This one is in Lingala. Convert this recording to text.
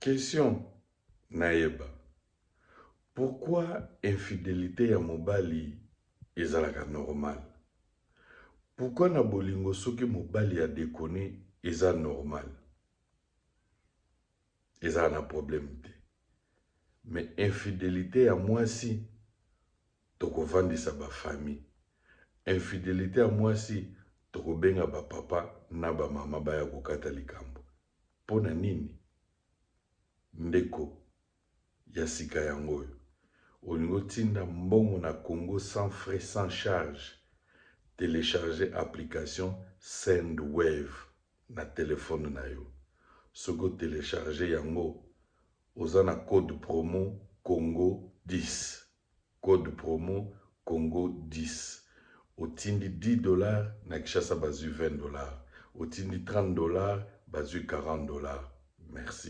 Question naïba. Pourquoi infidélité à mobali ezalaka normal? Pourquoi na bolingo soki mobali a déconné eza normal? Eza na problème te. Mais infidélité à moi si toko vandisa ba famille. Infidélité à moi si toko benga ba papa na ba mama baya kokata likambo. Pona nini? Ndeko ya sika yango. Olingo tinda mbongo na Congo sans frais, sans charge. Télécharger application Sendwave na téléphone na yo. Soko télécharger yango, oza na code promo Congo 10. Code promo Congo 10. Otindi $10, na Kishasa bazu $20. Otindi $30, bazu $40. Merci.